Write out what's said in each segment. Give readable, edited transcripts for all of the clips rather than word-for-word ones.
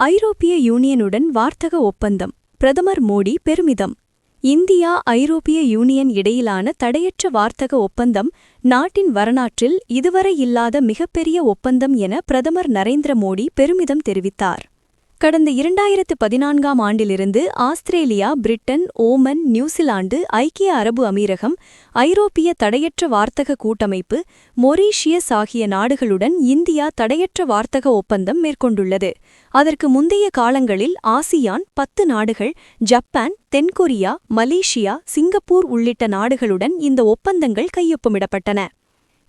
ஐரோப்பிய யூனியனுடன் வார்த்தக ஒப்பந்தம். பிரதமர் மோடி பெருமிதம். இந்தியா ஐரோப்பிய யூனியன் இடையிலான தடையற்ற வார்த்தக ஒப்பந்தம் நாட்டின் வரலாற்றில் இதுவரை இல்லாத மிகப்பெரிய ஒப்பந்தம் என பிரதமர் நரேந்திர மோடி பெருமிதம் தெரிவித்தார். கடந்த 2014ஆம் ஆண்டிலிருந்து ஆஸ்திரேலியா, பிரிட்டன், ஓமன், நியூசிலாந்து, ஐக்கிய அரபு அமீரகம், ஐரோப்பிய தடையற்ற வார்த்தக கூட்டமைப்பு, மொரீஷியஸ் ஆகிய நாடுகளுடன் இந்தியா தடையற்ற வார்த்தக ஒப்பந்தம் மேற்கொண்டுள்ளது. அதற்கு முந்தைய காலங்களில் ஆசியான் 10 நாடுகள், ஜப்பான், தென்கொரியா, மலேசியா, சிங்கப்பூர் உள்ளிட்ட நாடுகளுடன் இந்த ஒப்பந்தங்கள் கையொப்பமிடப்பட்டன.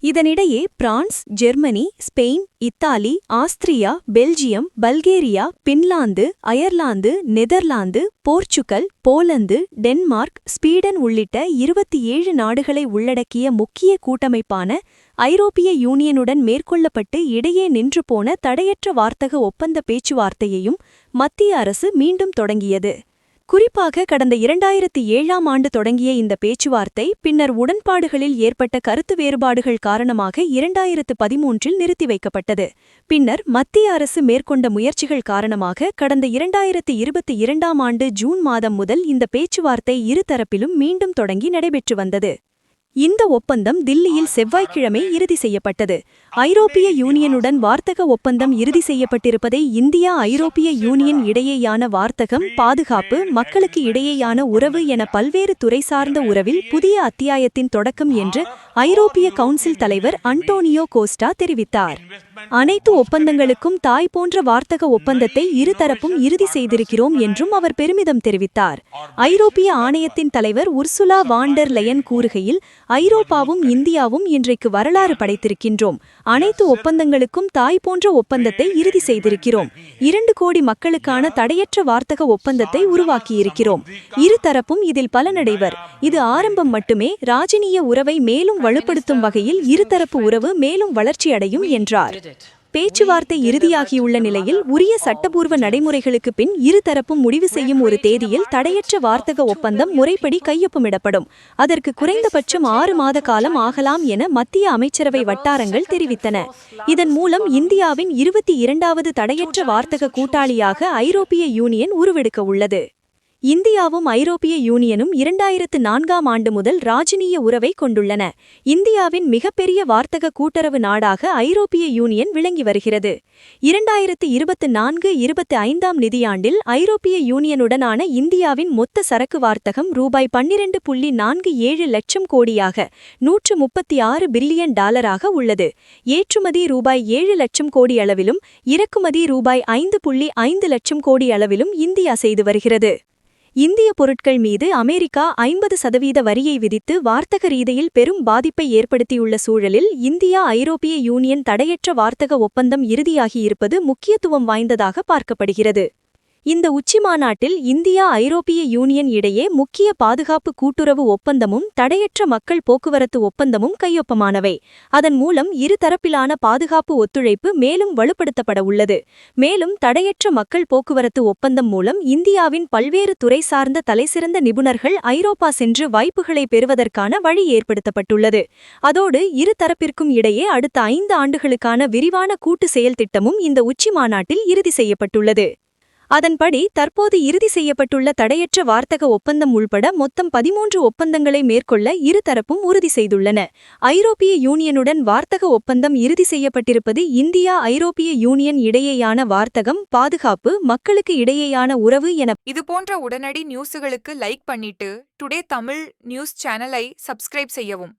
இதனிடையே France, Germany, Spain, Italy, Austria, Belgium, Bulgaria, Finland, Ireland, Netherlands, Portugal, Poland, Denmark, Sweden உள்ளிட்ட 27 நாடுகளை உள்ளடக்கிய முக்கிய கூட்டமைப்பான ஐரோப்பிய யூனியனுடன் மேற்கொள்ளப்பட்டு இடையே நின்றுபோன தடையற்ற வார்த்தக ஒப்பந்த பேச்சுவார்த்தையையும் மத்திய அரசு மீண்டும் தொடங்கியது. குறிப்பாக கடந்த 2007ஆம் ஆண்டு தொடங்கிய இந்த பேச்சுவார்த்தை பின்னர் உடன்பாடுகளில் ஏற்பட்ட கருத்து வேறுபாடுகள் காரணமாக 2013இல் நிறுத்தி வைக்கப்பட்டது. பின்னர் மத்திய அரசு மேற்கொண்ட முயற்சிகள் காரணமாக கடந்த 2022ஆம் ஆண்டு ஜூன் மாதம் முதல் இந்த பேச்சுவார்த்தை இருதரப்பிலும் மீண்டும் தொடங்கி நடைபெற்று வந்தது. இந்த ஒப்பந்தம் தில்லியில் செவ்வாய்க்கிழமை இறுதி செய்யப்பட்டது. ஐரோப்பிய யூனியனுடன் வார்த்தக ஒப்பந்தம் இறுதி செய்யப்பட்டிருப்பதை இந்தியா ஐரோப்பிய யூனியன் இடையேயான வார்த்தகம், பாதுகாப்பு, மக்களுக்கு இடையேயான உறவு என பல்வேறு துறை சார்ந்த உறவில் புதிய அத்தியாயத்தின் தொடக்கம் என்று ஐரோப்பிய கவுன்சில் தலைவர் அன்டோனியோ கோஸ்டா தெரிவித்தார். அனைத்து ஒப்பந்தங்களுக்கும் தாய் போன்ற வார்த்தக ஒப்பந்தத்தை இருதரப்பும் இறுதி செய்திருக்கிறோம் என்றும் அவர் பெருமிதம் தெரிவித்தார். ஐரோப்பிய ஆணையத்தின் தலைவர் உர்சுலா வான் டெர் லெயன் கூறுகையில், ஐரோப்பாவும் இந்தியாவும் இன்றைக்கு வரலாறு படைத்திருக்கின்றோம். அனைத்து ஒப்பந்தங்களுக்கும் தாய் போன்ற ஒப்பந்தத்தை இறுதி செய்திருக்கிறோம். 2 கோடி மக்களுக்கான தடையற்ற வார்த்தக ஒப்பந்தத்தை உருவாக்கியிருக்கிறோம். இருதரப்பும் இதில் பலனடைவர். இது ஆரம்பம் மட்டுமே. ராஜனீய உறவை மேலும் வலுப்படுத்தும் வகையில் இருதரப்பு உறவு மேலும் வளர்ச்சியடையும் என்றார். பேச்சுவார்த்தை இறுதியாகியுள்ள நிலையில் உரிய சட்டபூர்வ நடைமுறைகளுக்கு பின் இருதரப்பும் முடிவு செய்யும் ஒரு தேதியில் தடையற்ற வார்த்தக ஒப்பந்தம் முறைப்படி கையொப்பமிடப்படும். அதற்கு குறைந்தபட்சம் 6 மாத காலம் ஆகலாம் என மத்திய அமைச்சரவை வட்டாரங்கள் தெரிவித்தன. இதன் மூலம் இந்தியாவின் 22வது தடையற்ற வார்த்தக கூட்டாளியாக ஐரோப்பிய யூனியன் உருவெடுக்க உள்ளது. இந்தியாவும் ஐரோப்பிய யூனியனும் 2004ஆம் ஆண்டு முதல் ராஜனீய உறவை கொண்டுள்ளன. இந்தியாவின் மிகப்பெரிய வார்த்தக கூட்டுறவு நாடாக ஐரோப்பிய யூனியன் விளங்கி வருகிறது. 2024-25ஆம் நிதியாண்டில் ஐரோப்பிய யூனியனுடனான இந்தியாவின் மொத்த சரக்கு வார்த்தகம் ரூபாய் 12.47 லட்சம் கோடியாக $136 பில்லியன் உள்ளது. ஏற்றுமதி ரூபாய் 7 லட்சம் கோடி அளவிலும், இறக்குமதி ரூபாய் 5.5 லட்சம் கோடி அளவிலும் இந்தியா செய்து வருகிறது. இந்திய பொருட்கள் மீது அமெரிக்கா 50% வரியை விதித்து வார்த்தக ரீதியில் பெரும் பாதிப்பை ஏற்படுத்தியுள்ள சூழலில் இந்தியா ஐரோப்பிய யூனியன் தடையற்ற வார்த்தக ஒப்பந்தம் இறுதியாகியிருப்பது முக்கியத்துவம் வாய்ந்ததாக பார்க்கப்படுகிறது. இந்த உச்சிமாநாட்டில் இந்தியா ஐரோப்பிய யூனியன் இடையே முக்கிய பாதுகாப்பு கூட்டுறவு ஒப்பந்தமும் தடையற்ற மக்கள் போக்குவரத்து ஒப்பந்தமும் கையொப்பமானவை. அதன் மூலம் இருதரப்பிலான பாதுகாப்பு ஒத்துழைப்பு மேலும் வலுப்படுத்தப்பட உள்ளது. மேலும் தடையற்ற மக்கள் போக்குவரத்து ஒப்பந்தம் மூலம் இந்தியாவின் பல்வேறு துறை சார்ந்த தலைசிறந்த நிபுணர்கள் ஐரோப்பா சென்று வாய்ப்புகளை பெறுவதற்கான வழி ஏற்படுத்தப்பட்டுள்ளது. அதோடு இருதரப்பிற்கும் இடையே அடுத்த 5 ஆண்டுகளுக்கான விரிவான கூட்டு செயல் திட்டமும் இந்த உச்சிமாநாட்டில் இறுதி செய்யப்பட்டுள்ளது. அதன்படி தற்போது இறுதி செய்யப்பட்டுள்ள தடையற்ற வார்த்தக ஒப்பந்தம் உள்பட மொத்தம் 13 ஒப்பந்தங்களை மேற்கொள்ள இருதரப்பும் உறுதி செய்துள்ளன. ஐரோப்பிய யூனியனுடன் வார்த்தக ஒப்பந்தம் இறுதி செய்யப்பட்டிருப்பது இந்தியா ஐரோப்பிய யூனியன் இடையேயான வார்த்தகம், பாதுகாப்பு, மக்களுக்கு இடையேயான உறவு என இதுபோன்ற உடனடி நியூஸுகளுக்கு லைக் பண்ணிட்டு டுடே தமிழ் நியூஸ் சேனலை சப்ஸ்கிரைப் செய்யவும்.